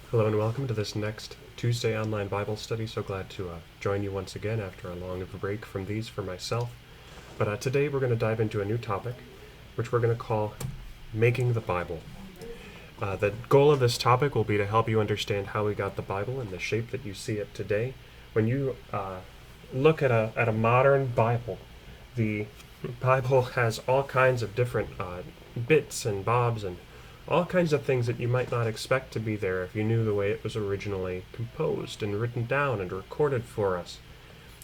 Hello and welcome to this next Tuesday online Bible study. So glad to join you once again after a long break from these for myself. But today we're going to dive into a new topic, which we're going to call Making the Bible. The goal of this topic will be to help you understand how we got the Bible in the shape that you see it today. When you look at a modern Bible, the Bible has all kinds of different bits and bobs and all kinds of things that you might not expect to be there if you knew the way it was originally composed and written down and recorded for us.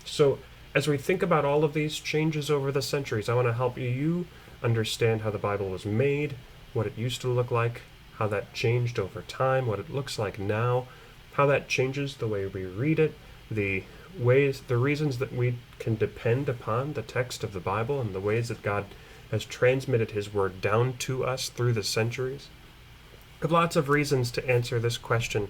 So, as we think about all of these changes over the centuries, I want to help you understand how the Bible was made, what it used to look like, how that changed over time, what it looks like now, how that changes the way we read it, the reasons that we can depend upon the text of the Bible, and the ways that God has transmitted His Word down to us through the centuries. We have lots of reasons to answer this question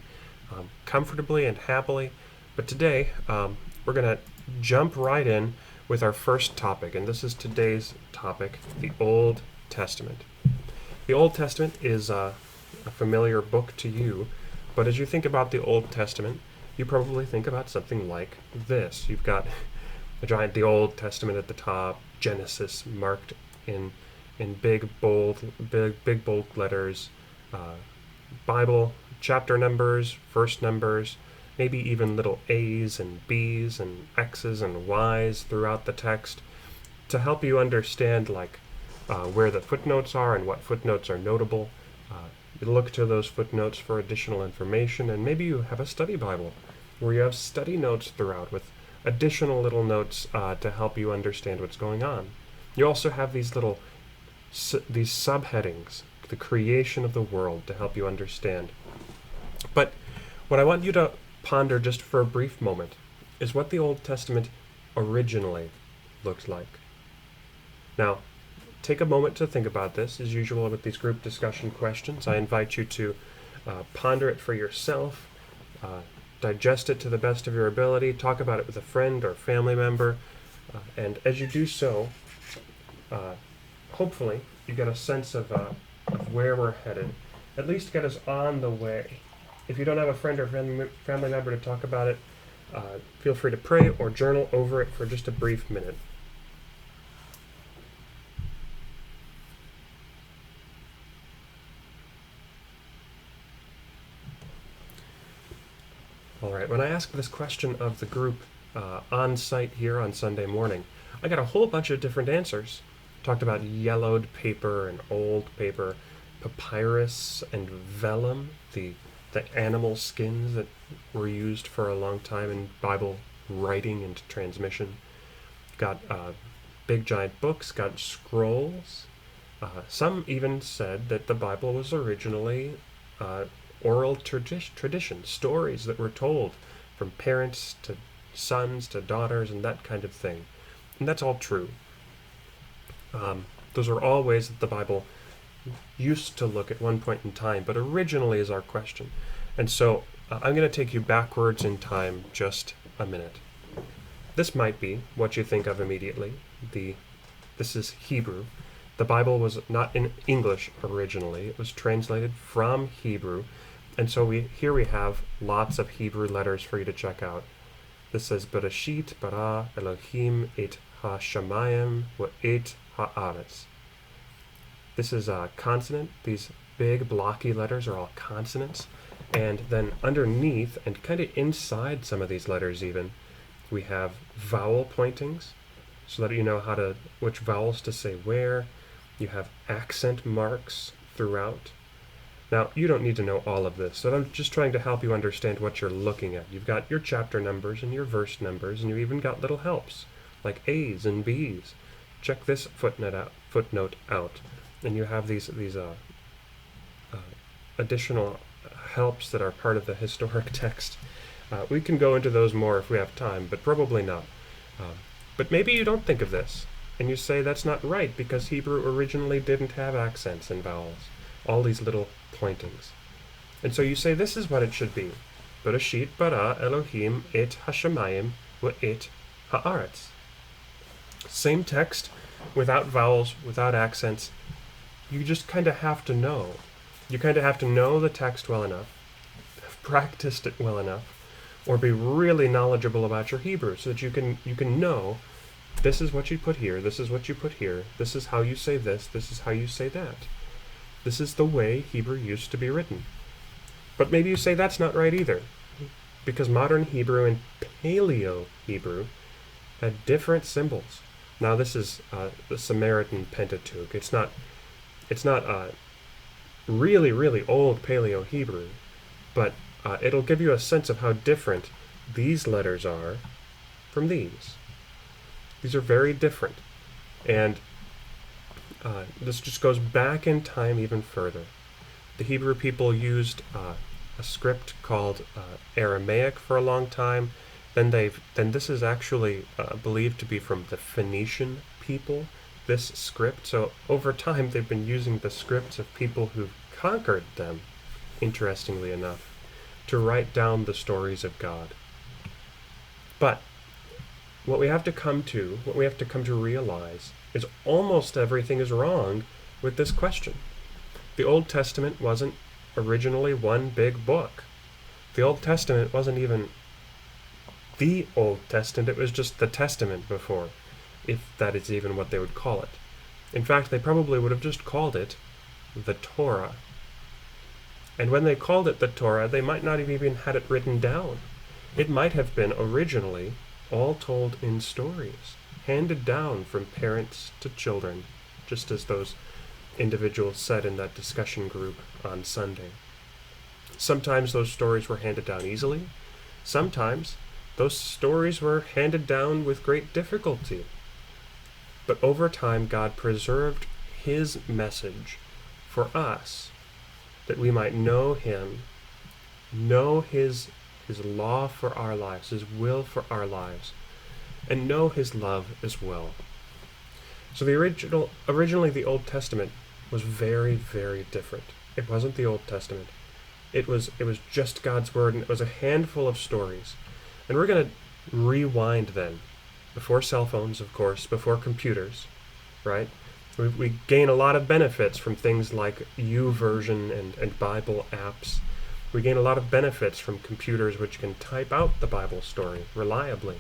comfortably and happily, but today we're going to jump right in with our first topic, and this is today's topic, the Old Testament. The Old Testament is a familiar book to you, but as you think about the Old Testament, you probably think about something like this. You've got the Old Testament at the top, Genesis marked in big bold letters, Bible chapter numbers, verse numbers, maybe even little A's and B's and X's and Y's throughout the text to help you understand where the footnotes are and what footnotes are notable. You look to those footnotes for additional information, and maybe you have a study Bible where you have study notes throughout with additional little notes to help you understand what's going on. You also have these subheadings, the creation of the world, to help you understand. But what I want you to ponder just for a brief moment is what the Old Testament originally looked like. Now, take a moment to think about this. As usual with these group discussion questions, I invite you to ponder it for yourself, digest it to the best of your ability, talk about it with a friend or family member, and as you do so, hopefully you get a sense of where we're headed, at least get us on the way. If you don't have a friend or family member to talk about it, feel free to pray or journal over it for just a brief minute. All right, when I asked this question of the group on site here on Sunday morning, I got a whole bunch of different answers. Talked about yellowed paper and old paper, papyrus and vellum, the animal skins that were used for a long time in Bible writing and transmission. Got big giant books, got scrolls. Some even said that the Bible was originally oral tradition, stories that were told from parents to sons to daughters and that kind of thing. And that's all true. Those are all ways that the Bible used to look at one point in time, but originally is our question. And so I'm going to take you backwards in time just a minute. This might be what you think of immediately. This is Hebrew. The Bible was not in English originally. It was translated from Hebrew. And so here we have lots of Hebrew letters for you to check out. This says, Bereshit bara Elohim et ha-shamayim wa-et ha'aretz. This is a consonant. These big blocky letters are all consonants. And then underneath, and kind of inside some of these letters even, we have vowel pointings, so that you know which vowels to say where. You have accent marks throughout. Now, you don't need to know all of this, so I'm just trying to help you understand what you're looking at. You've got your chapter numbers and your verse numbers, and you even got little helps, like A's and B's. Check this footnote out. And you have these additional helps that are part of the historic text. We can go into those more if we have time, but probably not. But maybe you don't think of this, and you say that's not right because Hebrew originally didn't have accents and vowels, all these little pointings. And so you say this is what it should be. Bereshit bara Elohim et hashamayim wa et haaretz. Same text, without vowels, without accents. You just kind of have to know. You kind of have to know the text well enough, practiced it well enough, or be really knowledgeable about your Hebrew, so that you can know this is what you put here, this is what you put here, this is how you say this is how you say that. This is the way Hebrew used to be written. But maybe you say that's not right either, because modern Hebrew and Paleo Hebrew had different symbols. Now this is the Samaritan Pentateuch. It's not really, really old Paleo Hebrew, but it'll give you a sense of how different these letters are from these. These are very different, and this just goes back in time even further. The Hebrew people used a script called Aramaic for a long time. Then this is actually believed to be from the Phoenician people, this script. So over time they've been using the scripts of people who've conquered them, interestingly enough, to write down the stories of God. But what we have to come to realize is almost everything is wrong with this question. The Old Testament wasn't originally one big book. The Old Testament wasn't even the Old Testament, it was just the Testament before, if that is even what they would call it. In fact, they probably would have just called it the Torah. And when they called it the Torah, they might not have even had it written down. It might have been originally all told in stories, handed down from parents to children, just as those individuals said in that discussion group on Sunday. Sometimes those stories were handed down easily. Sometimes those stories were handed down with great difficulty. But over time, God preserved his message for us, that we might know him, know his law for our lives, his will for our lives, and know his love as well. So originally the Old Testament was very, very different. It wasn't the Old Testament. It was just God's word, and it was a handful of stories. And we're going to rewind then, before cell phones, of course, before computers, right? We gain a lot of benefits from things like YouVersion and Bible apps. We gain a lot of benefits from computers which can type out the Bible story reliably.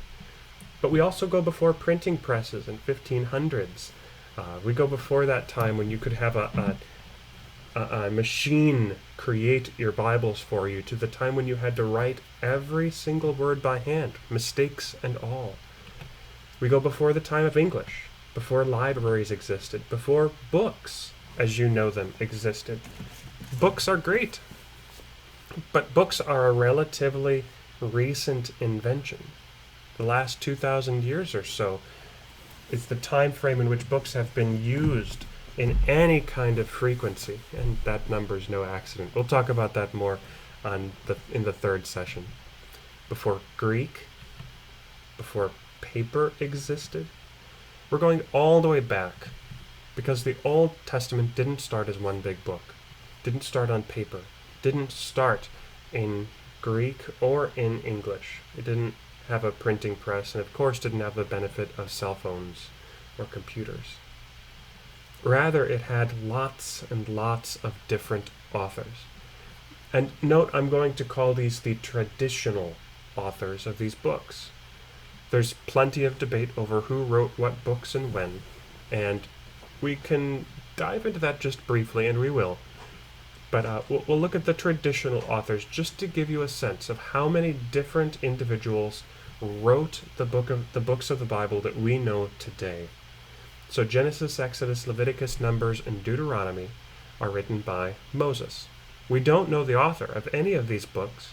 But we also go before printing presses in 1500s. We go before that time when you could have a machine create your Bibles for you, to the time when you had to write every single word by hand, mistakes and all. We go before the time of English, before libraries existed, before books, as you know them, existed. Books are great, but books are a relatively recent invention. The last 2,000 years or so is the time frame in which books have been used in any kind of frequency, and that number is no accident. We'll talk about that more in the third session. Before Greek, before paper existed, we're going all the way back, because the Old Testament didn't start as one big book, didn't start on paper, didn't start in Greek or in English. It didn't have a printing press, and of course didn't have the benefit of cell phones or computers. Rather, it had lots and lots of different authors. And note, I'm going to call these the traditional authors of these books. There's plenty of debate over who wrote what books and when, and we can dive into that just briefly, and we will. But we'll look at the traditional authors just to give you a sense of how many different individuals wrote the books of the Bible that we know today. So Genesis, Exodus, Leviticus, Numbers, and Deuteronomy are written by Moses. We don't know the author of any of these books,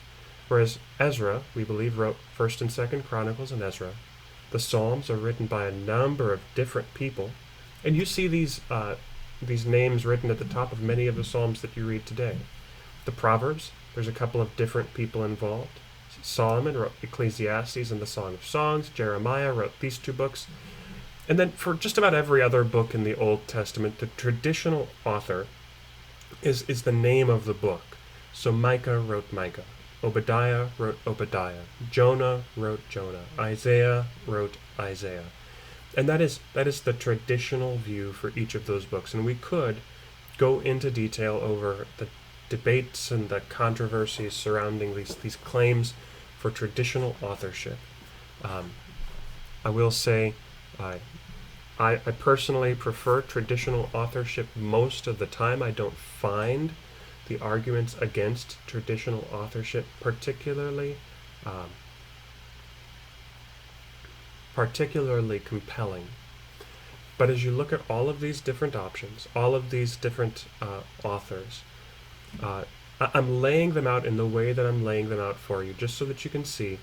whereas Ezra, we believe, wrote 1st and 2nd Chronicles and Ezra. The Psalms are written by a number of different people, and you see these names written at the top of many of the Psalms that you read today. The Proverbs, there's a couple of different people involved. Solomon wrote Ecclesiastes and the Song of Songs. Jeremiah wrote these two books. And then for just about every other book in the Old Testament, the traditional author is the name of the book. So Micah wrote Micah. Obadiah wrote Obadiah. Jonah wrote Jonah. Isaiah wrote Isaiah. And that is the traditional view for each of those books. And we could go into detail over debates and the controversies surrounding these claims for traditional authorship. I will say I personally prefer traditional authorship most of the time. I don't find the arguments against traditional authorship particularly compelling. But as you look at all of these different options, all of these different authors, I'm laying them out in the way that I'm laying them out for you, just so that you can see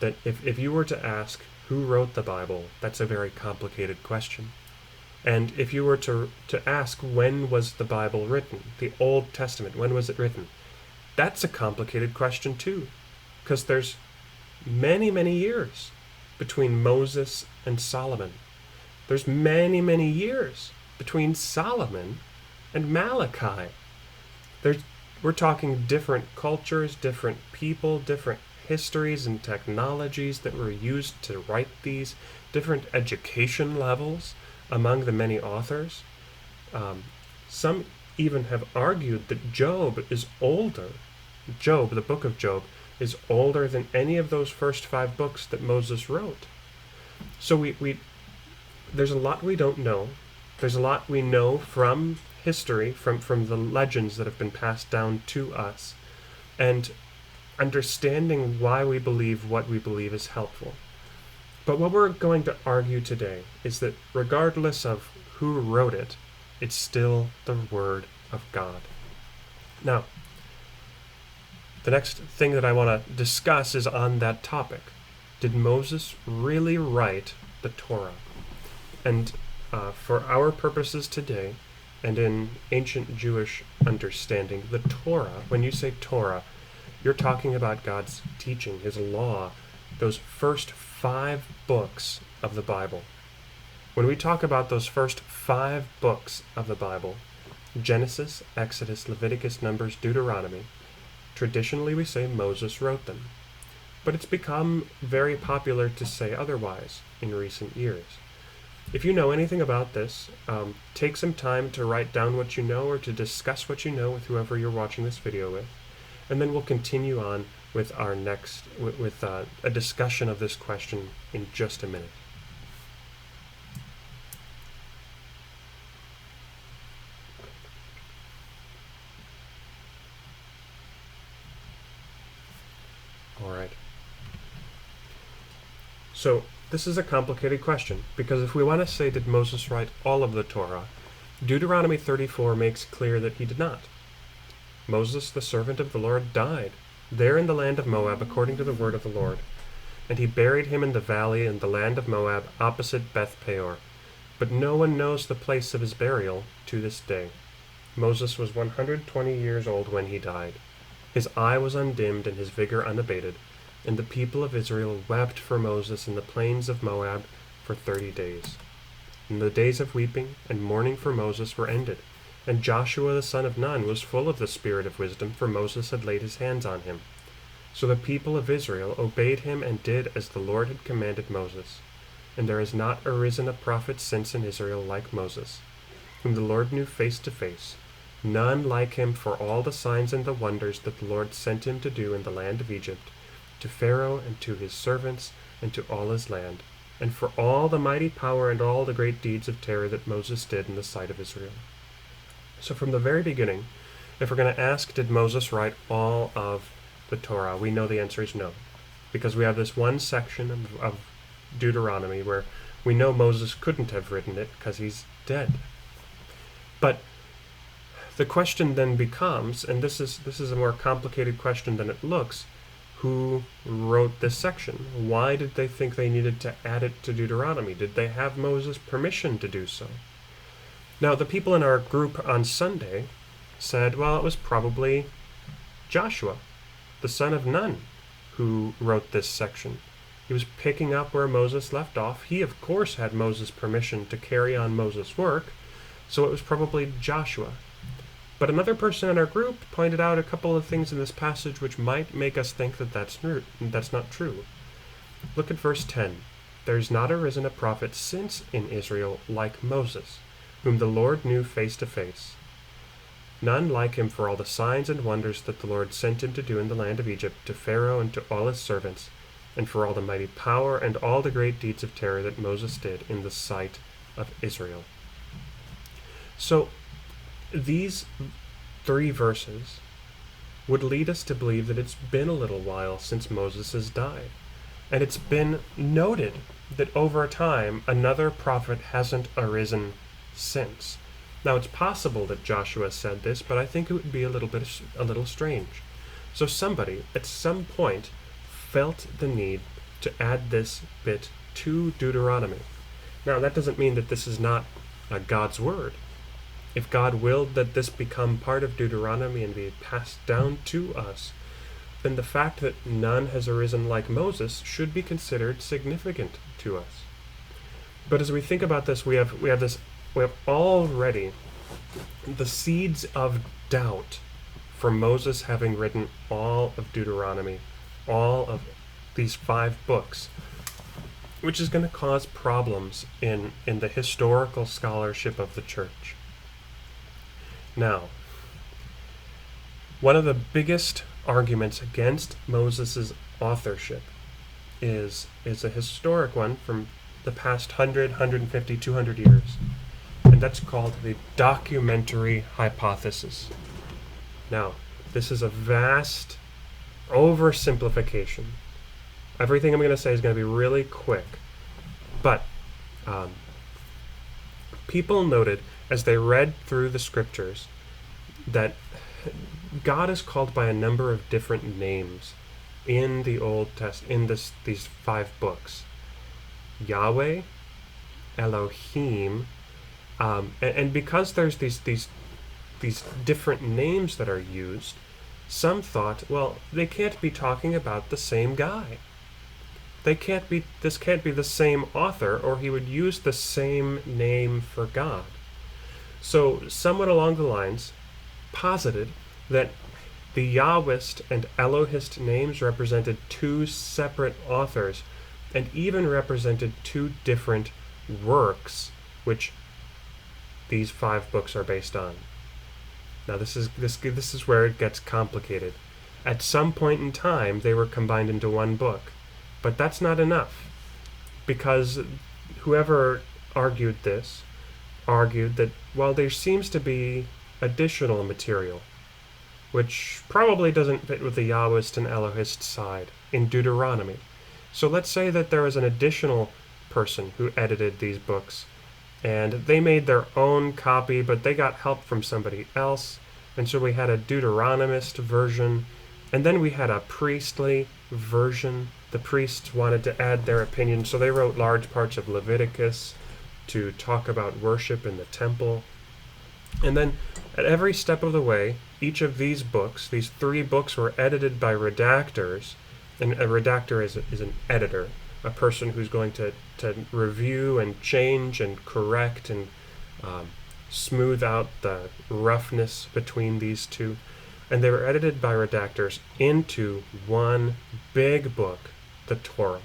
that if you were to ask who wrote the Bible, that's a very complicated question. And if you were to ask when was the Bible written, the Old Testament, when was it written, that's a complicated question too, because there's many, many years between Moses and Solomon. There's many, many years between Solomon and Malachi. We're talking different cultures, different people, different histories and technologies that were used to write these, different education levels among the many authors. Some even have argued that Job is older. Job, the book of Job, is older than any of those first 5 books that Moses wrote. So there's a lot we don't know. There's a lot we know from history, from the legends that have been passed down to us. And understanding why we believe what we believe is helpful. But what we're going to argue today is that regardless of who wrote it, it's still the Word of God. Now, the next thing that I want to discuss is on that topic. Did Moses really write the Torah? And for our purposes today, and in ancient Jewish understanding, the Torah, when you say Torah, you're talking about God's teaching, His law, those first 5 books of the Bible. When we talk about those first 5 books of the Bible, Genesis, Exodus, Leviticus, Numbers, Deuteronomy, traditionally we say Moses wrote them. But it's become very popular to say otherwise in recent years. If you know anything about this, take some time to write down what you know or to discuss what you know with whoever you're watching this video with. And then we'll continue on with our next, with a discussion of this question in just a minute. All right. So this is a complicated question, because if we want to say, did Moses write all of the Torah, Deuteronomy 34 makes clear that he did not. Moses, the servant of the Lord, died there in the land of Moab, according to the word of the Lord. And he buried him in the valley in the land of Moab, opposite Beth Peor. But no one knows the place of his burial to this day. Moses was 120 years old when he died. His eye was undimmed and his vigor unabated, and the people of Israel wept for Moses in the plains of Moab for 30 days. And the days of weeping and mourning for Moses were ended. And Joshua the son of Nun was full of the spirit of wisdom, for Moses had laid his hands on him. So the people of Israel obeyed him and did as the Lord had commanded Moses. And there has not arisen a prophet since in Israel like Moses, whom the Lord knew face to face, none like him for all the signs and the wonders that the Lord sent him to do in the land of Egypt, to Pharaoh and to his servants and to all his land, and for all the mighty power and all the great deeds of terror that Moses did in the sight of Israel. So from the very beginning, if we're going to ask, did Moses write all of the Torah, we know the answer is no. Because we have this one section of Deuteronomy where we know Moses couldn't have written it because he's dead. But the question then becomes, and this is a more complicated question than it looks, who wrote this section? Why did they think they needed to add it to Deuteronomy? Did they have Moses' permission to do so? Now, the people in our group on Sunday said, well, it was probably Joshua, the son of Nun, who wrote this section. He was picking up where Moses left off. He, of course, had Moses' permission to carry on Moses' work, so it was probably Joshua. But another person in our group pointed out a couple of things in this passage which might make us think that that's not true. Look at verse 10. There's not arisen a prophet since in Israel like Moses, whom the Lord knew face to face. none like him for all the signs and wonders that the Lord sent him to do in the land of Egypt, to Pharaoh and to all his servants, and for all the mighty power and all the great deeds of terror that Moses did in the sight of Israel. So, these 3 verses would lead us to believe that it's been a little while since Moses has died. And it's been noted that over time, another prophet hasn't arisen since. Now, it's possible that Joshua said this, but I think it would be a little strange. So somebody, at some point, felt the need to add this bit to Deuteronomy. Now, that doesn't mean that this is not God's word. If God willed that this become part of Deuteronomy and be passed down to us, then the fact that none has arisen like Moses should be considered significant to us. But as we think about this, we have already the seeds of doubt for Moses having written all of Deuteronomy, all of these 5 books, which is going to cause problems in the historical scholarship of the church. Now, one of the biggest arguments against Moses' authorship is a historic one from the past 100, 150, 200 years. And that's called the documentary hypothesis. Now, this is a vast oversimplification. Everything I'm going to say is going to be really quick. But people noted as they read through the scriptures that God is called by a number of different names in the Old Testament, in these 5 books. Yahweh, Elohim, and because there's these different names that are used, some thought, well, they can't be talking about the same guy. This can't be the same author, or he would use the same name for God. So, somewhat along the lines, posited that the Yahwist and Elohist names represented 2 separate authors, and even represented 2 different works, which these 5 books are based on. Now, this is where it gets complicated. At some point in time, they were combined into one book, but that's not enough, because whoever argued this argued that, well, there seems to be additional material, which probably doesn't fit with the Yahwist and Elohist side in Deuteronomy. So let's say that there was an additional person who edited these books, and they made their own copy, but they got help from somebody else, and so we had a Deuteronomist version, and then we had a priestly version. The priests wanted to add their opinion, so they wrote large parts of Leviticus to talk about worship in the temple. And then at every step of the way, each of these books, these 3 books, were edited by redactors. And a redactor is an editor, a person who's going to review and change and correct and smooth out the roughness between these 2. And they were edited by redactors into one big book, the Torah.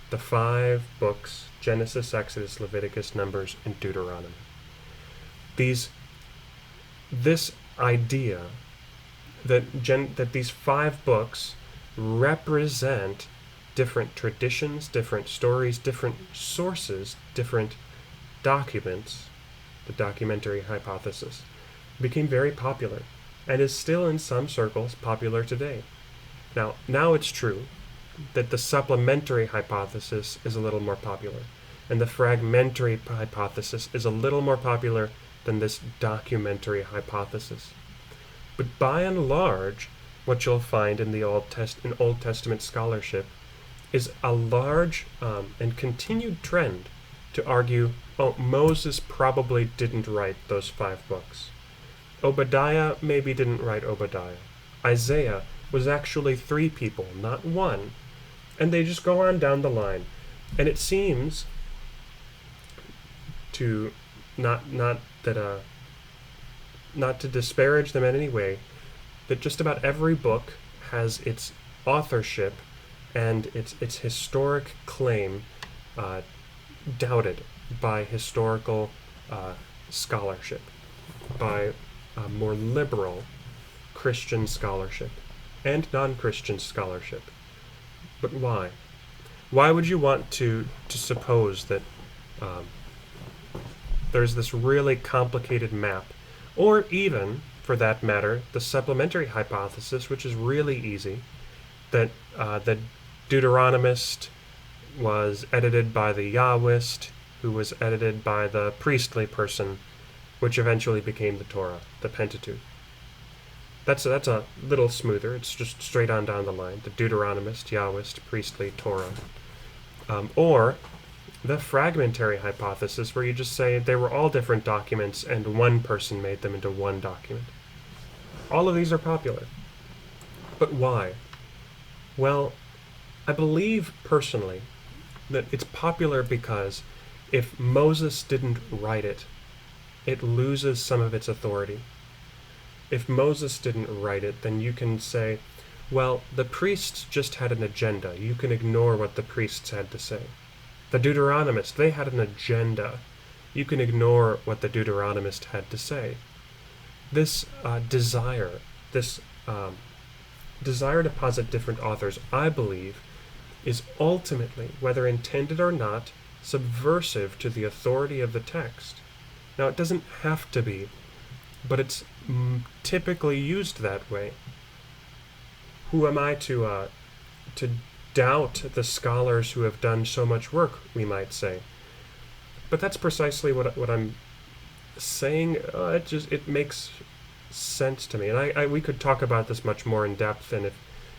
The 5 books, Genesis, Exodus, Leviticus, Numbers, and Deuteronomy. This idea that these 5 books represent different traditions, different stories, different sources, different documents, the documentary hypothesis, became very popular and is still in some circles popular today. Now it's true that the supplementary hypothesis is a little more popular, and the fragmentary hypothesis is a little more popular than this documentary hypothesis. But by and large, what you'll find in the Old Testament scholarship is a large and continued trend to argue, Moses probably didn't write those 5 books. Obadiah maybe didn't write Obadiah. Isaiah was actually 3 people, not 1. And they just go on down the line. And it seems to not to disparage them in any way, that just about every book has its authorship and its historic claim doubted by historical scholarship, by more liberal Christian scholarship and non-Christian scholarship. But why? Why would you want to suppose that there's this really complicated map, or even, for that matter, the supplementary hypothesis, which is really easy, that the Deuteronomist was edited by the Yahwist, who was edited by the priestly person, which eventually became the Torah, the Pentateuch. That's a little smoother. It's just straight on down the line. The Deuteronomist, Yahwist, priestly, Torah. Or the fragmentary hypothesis, where you just say they were all different documents and one person made them into one document. All of these are popular. But why? Well, I believe personally that it's popular because if Moses didn't write it, it loses some of its authority. If Moses didn't write it, then you can say, well, the priests just had an agenda. You can ignore what the priests had to say. The Deuteronomists, they had an agenda. You can ignore what the Deuteronomist had to say. This desire to posit different authors, I believe, is ultimately, whether intended or not, subversive to the authority of the text. Now, it doesn't have to be, but it's typically used that way. Who am I to doubt the scholars who have done so much work, we might say? But that's precisely what I'm saying. It makes sense to me, and we could talk about this much more in depth. And if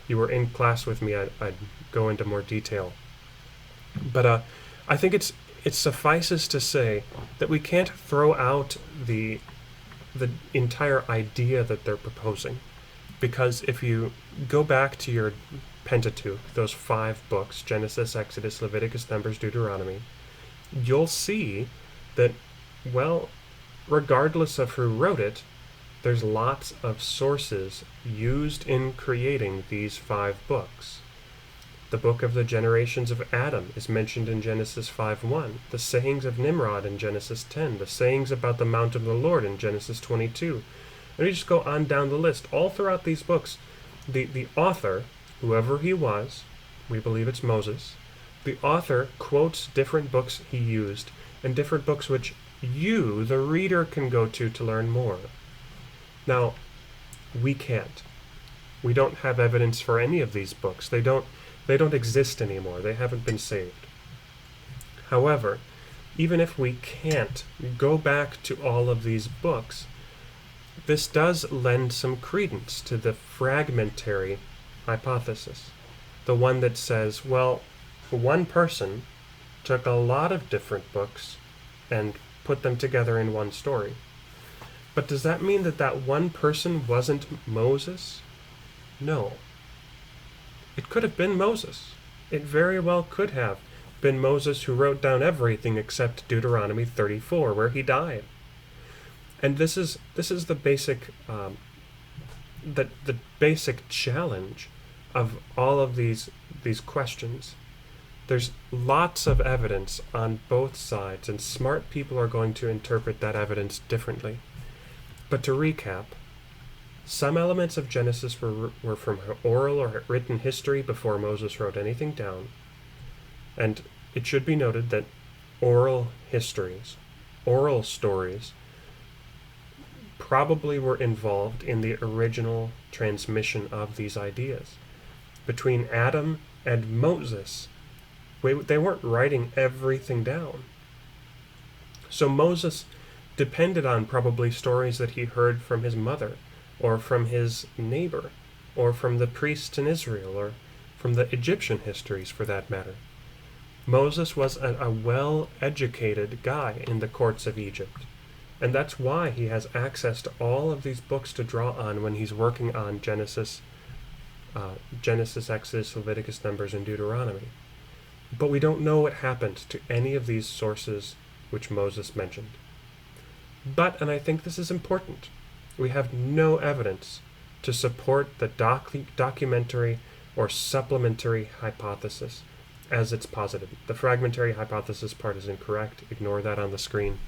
you were in class with me, I'd go into more detail. But I think it suffices to say that we can't throw out the entire idea that they're proposing, because if you go back to your Pentateuch, those 5 books, Genesis, Exodus, Leviticus, Numbers, Deuteronomy, you'll see that, well, regardless of who wrote it, there's lots of sources used in creating these 5 books. The book of the generations of Adam is mentioned in Genesis 5:1. The sayings of Nimrod in Genesis 10. The sayings about the Mount of the Lord in Genesis 22. And we just go on down the list. All throughout these books, the author, whoever he was, we believe it's Moses, the author quotes different books he used, and different books which you, the reader, can go to learn more. Now, we can't. We don't have evidence for any of these books. They don't exist anymore. They haven't been saved. However, even if we can't go back to all of these books, this does lend some credence to the fragmentary hypothesis, the one that says, well, one person took a lot of different books and put them together in one story. But does that mean that one person wasn't Moses? No. It could have been Moses. It very well could have been Moses who wrote down everything except Deuteronomy 34, where he died. And this is the basic the basic challenge of all of these questions. There's lots of evidence on both sides, and smart people are going to interpret that evidence differently. But to recap, some elements of Genesis were from oral or written history before Moses wrote anything down. And it should be noted that oral stories, probably were involved in the original transmission of these ideas. Between Adam and Moses, they weren't writing everything down. So Moses depended on probably stories that he heard from his mother, or from his neighbor, or from the priests in Israel, or from the Egyptian histories for that matter. Moses was a well-educated guy in the courts of Egypt, and that's why he has access to all of these books to draw on when he's working on Genesis, Exodus, Leviticus, Numbers, and Deuteronomy. But we don't know what happened to any of these sources which Moses mentioned. But, and I think this is important, we have no evidence to support the documentary or supplementary hypothesis as it's posited. The fragmentary hypothesis part is incorrect. Ignore that on the screen.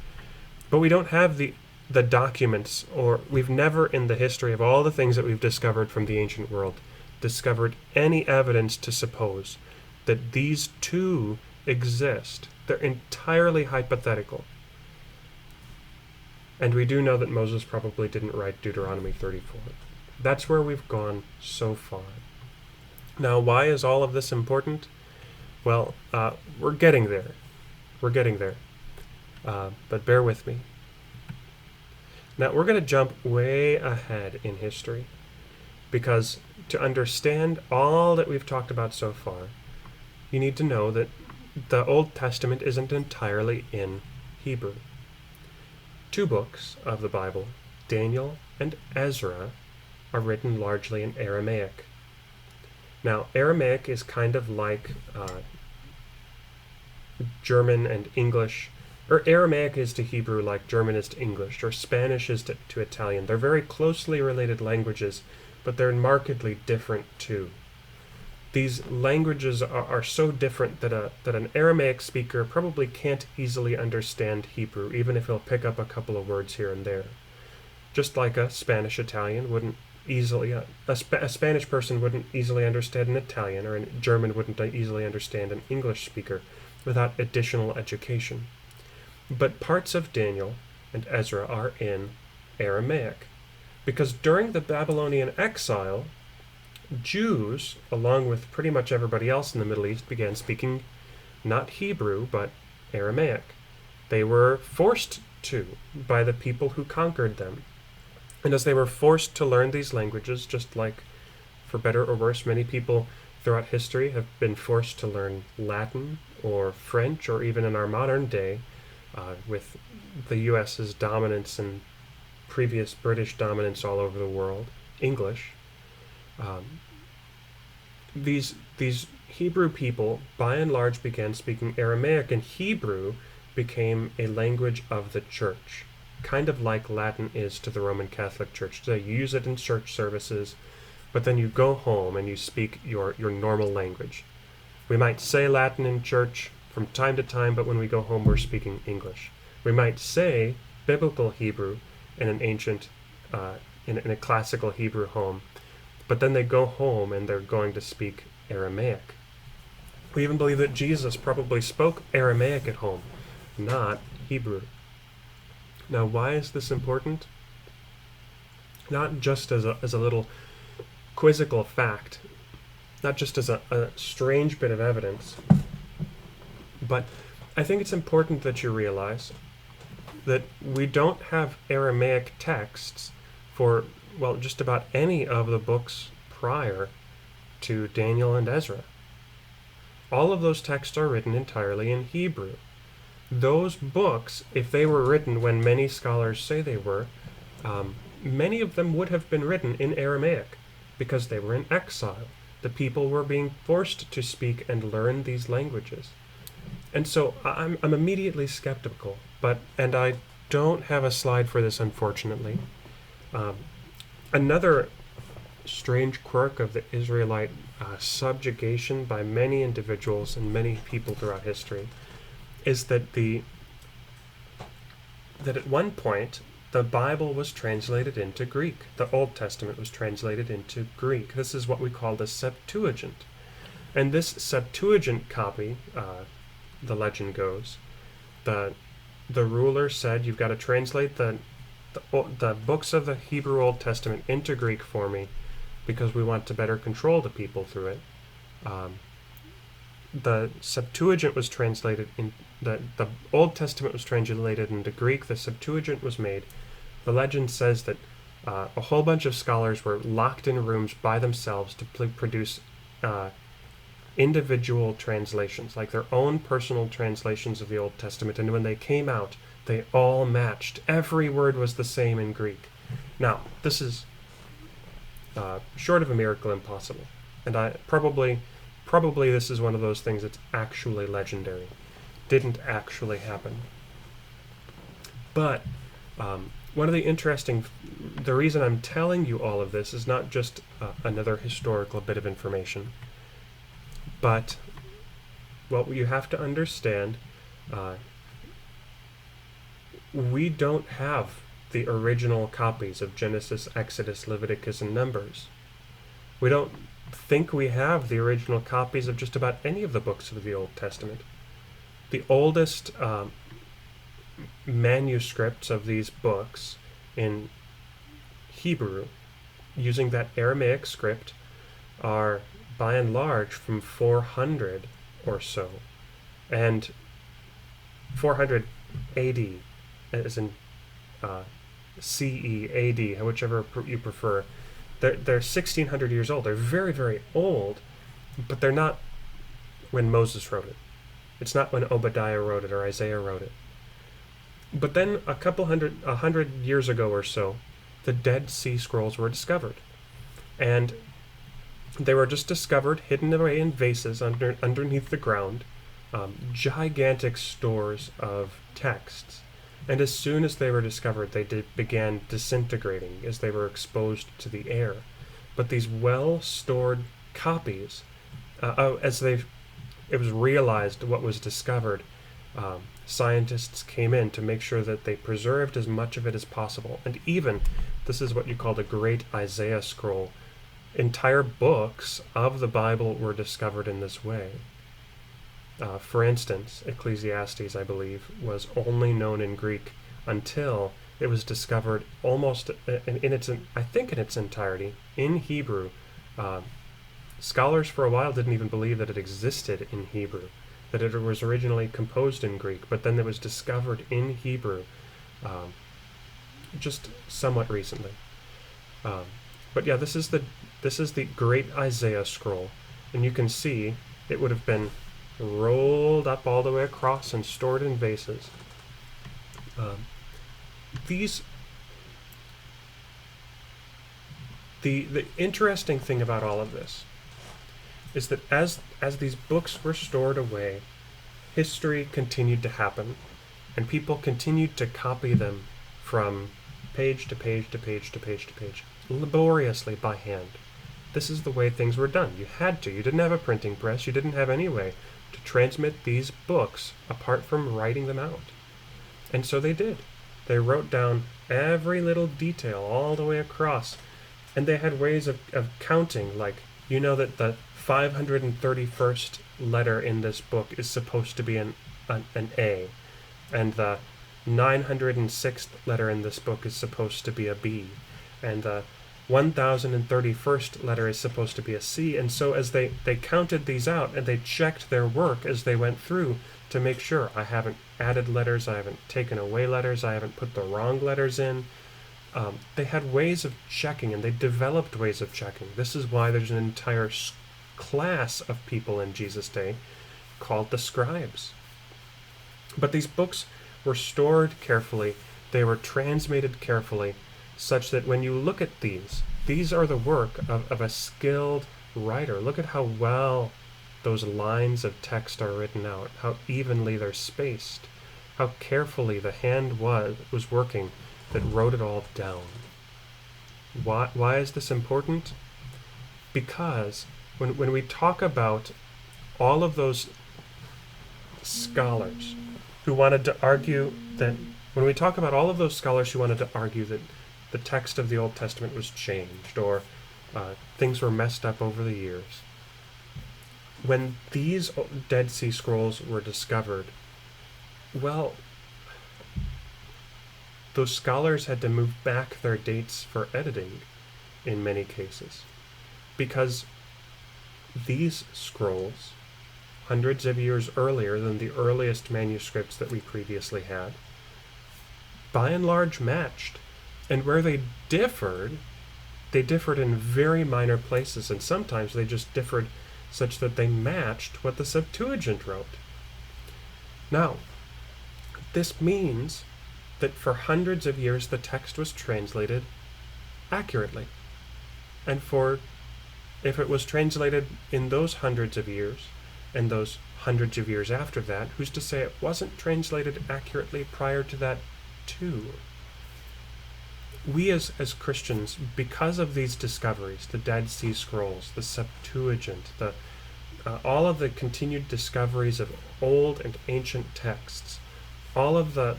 But we don't have the the documents, or we've never in the history of all the things that we've discovered from the ancient world discovered any evidence to suppose that these two exist. They're entirely hypothetical. And we do know that Moses probably didn't write Deuteronomy 34. That's where we've gone so far. Now, why is all of this important? Well, we're getting there. We're getting there. But bear with me. Now, we're going to jump way ahead in history, because to understand all that we've talked about so far, you need to know that the Old Testament isn't entirely in Hebrew. Two books of the Bible, Daniel and Ezra, are written largely in Aramaic. Now, Aramaic is kind of like German and English, or Aramaic is to Hebrew like German is to English, or Spanish is to Italian. They're very closely related languages, but they're markedly different too. These languages are so different that an Aramaic speaker probably can't easily understand Hebrew, even if he'll pick up a couple of words here and there. Just like a Spanish Italian wouldn't easily, a Spanish person wouldn't easily understand an Italian, or a German wouldn't easily understand an English speaker without additional education. But parts of Daniel and Ezra are in Aramaic, because during the Babylonian exile, Jews, along with pretty much everybody else in the Middle East, began speaking not Hebrew, but Aramaic. They were forced to by the people who conquered them. And as they were forced to learn these languages, just like, for better or worse, many people throughout history have been forced to learn Latin or French, or even in our modern day, with the U.S.'s dominance and previous British dominance all over the world, English. These Hebrew people, by and large, began speaking Aramaic, and Hebrew became a language of the church, kind of like Latin is to the Roman Catholic Church. They use it in church services, but then you go home and you speak your normal language. We might say Latin in church from time to time, but when we go home, we're speaking English. We might say biblical Hebrew in an ancient, in a classical Hebrew home, but then they go home and they're going to speak Aramaic. We even believe that Jesus probably spoke Aramaic at home, not Hebrew. Now, why is this important? Not just as a little quizzical fact, not just as a strange bit of evidence, but I think it's important that you realize that we don't have Aramaic texts for, well, just about any of the books prior to Daniel and Ezra. All of those texts are written entirely in Hebrew. Those books, if they were written when many scholars say they were, many of them would have been written in Aramaic because they were in exile. The people were being forced to speak and learn these languages. And so I'm immediately skeptical, and I don't have a slide for this, unfortunately. Another strange quirk of the Israelite subjugation by many individuals and many people throughout history is that at one point the Bible was translated into Greek. The Old Testament was translated into Greek. This is what we call the Septuagint. And this Septuagint copy, the legend goes, the ruler said, you've got to translate the books of the Hebrew Old Testament into Greek for me because we want to better control the people through it. The Septuagint was translated in the Old Testament was translated into Greek. The Septuagint was made. The legend says that a whole bunch of scholars were locked in rooms by themselves to produce individual translations, like their own personal translations of the Old Testament. And when they came out, they all matched. Every word was the same in Greek. Now, this is short of a miracle, impossible. And probably this is one of those things that's actually legendary. Didn't actually happen. But one of the reason I'm telling you all of this is not just another historical bit of information, but what you have to understand, we don't have the original copies of Genesis, Exodus, Leviticus, and Numbers. We don't think we have the original copies of just about any of the books of the Old Testament. The oldest manuscripts of these books in Hebrew, using that Aramaic script, are by and large from 400 or so. And 400 AD, as in CE, AD, whichever you prefer, they're 1,600 years old. They're very, very old, but they're not when Moses wrote it. It's not when Obadiah wrote it or Isaiah wrote it. But then a hundred years ago or so, the Dead Sea Scrolls were discovered. And they were just discovered hidden away in vases underneath the ground, gigantic stores of texts. And as soon as they were discovered, they began disintegrating as they were exposed to the air. But these well-stored copies, it was realized what was discovered, scientists came in to make sure that they preserved as much of it as possible. And even, this is what you call the Great Isaiah Scroll, entire books of the Bible were discovered in this way. For instance, Ecclesiastes, I believe, was only known in Greek until it was discovered almost in its entirety in Hebrew. Scholars for a while didn't even believe that it existed in Hebrew, that it was originally composed in Greek, but then it was discovered in Hebrew just somewhat recently. But yeah, this is the Great Isaiah Scroll, and you can see it would have been rolled up all the way across and stored in vases. The interesting thing about all of this is that as these books were stored away, history continued to happen, and people continued to copy them from page to page to page to page to page, laboriously by hand. This is the way things were done. You had to. You didn't have a printing press. You didn't have any way to transmit these books apart from writing them out. And so they did. They wrote down every little detail all the way across. And they had ways of counting, like, you know that the 531st letter in this book is supposed to be an A, and the 906th letter in this book is supposed to be a B, and the 1031st letter is supposed to be a C. And so as they counted these out, and they checked their work as they went through to make sure, I haven't added letters, I haven't taken away letters, I haven't put the wrong letters in. They had ways of checking, and they developed ways of checking. This is why there's an entire class of people in Jesus' day called the scribes. But these books were stored carefully, they were transmitted carefully, such that when you look at these are the work of a skilled writer. Look at how well those lines of text are written out, how evenly they're spaced, how carefully the hand was working that wrote it all down. Why is this important? Because when we talk about all of those scholars who wanted to argue that, when we talk about all of those scholars who wanted to argue that the text of the Old Testament was changed, or things were messed up over the years, when these Dead Sea Scrolls were discovered, well, those scholars had to move back their dates for editing in many cases, because these scrolls, hundreds of years earlier than the earliest manuscripts that we previously had, by and large matched. And where they differed in very minor places, and sometimes they just differed such that they matched what the Septuagint wrote. Now, this means that for hundreds of years the text was translated accurately. And if it was translated in those hundreds of years, and those hundreds of years after that, who's to say it wasn't translated accurately prior to that too? We as Christians, because of these discoveries, the Dead Sea Scrolls, the Septuagint, all of the continued discoveries of old and ancient texts, all of the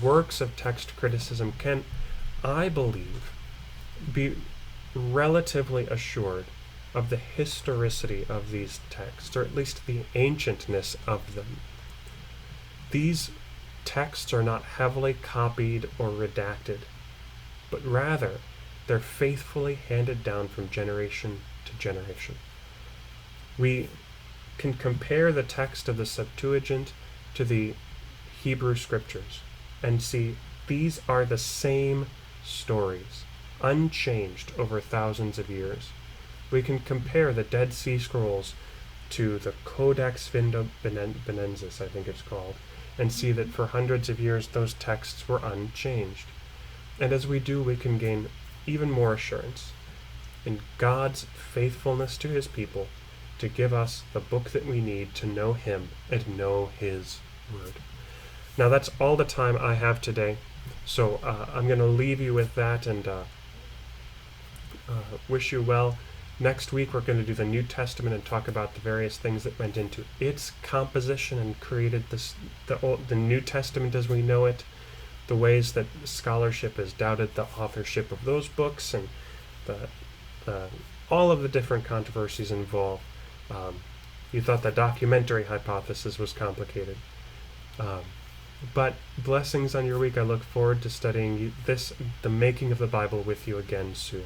works of text criticism can, I believe, be relatively assured of the historicity of these texts, or at least the ancientness of them. These texts are not heavily copied or redacted, but rather they're faithfully handed down from generation to generation. We can compare the text of the Septuagint to the Hebrew Scriptures and see these are the same stories, unchanged over thousands of years. We can compare the Dead Sea Scrolls to the Codex Venensis, I think it's called, and see that for hundreds of years those texts were unchanged. And as we do, we can gain even more assurance in God's faithfulness to his people to give us the book that we need to know him and know his word. Now that's all the time I have today, so I'm going to leave you with that and wish you well. Next week we're going to do the New Testament and talk about the various things that went into its composition and created the New Testament as we know it, the ways that scholarship has doubted the authorship of those books, and all of the different controversies involved. You thought the documentary hypothesis was complicated. But blessings on your week. I look forward to studying the making of the Bible with you again soon.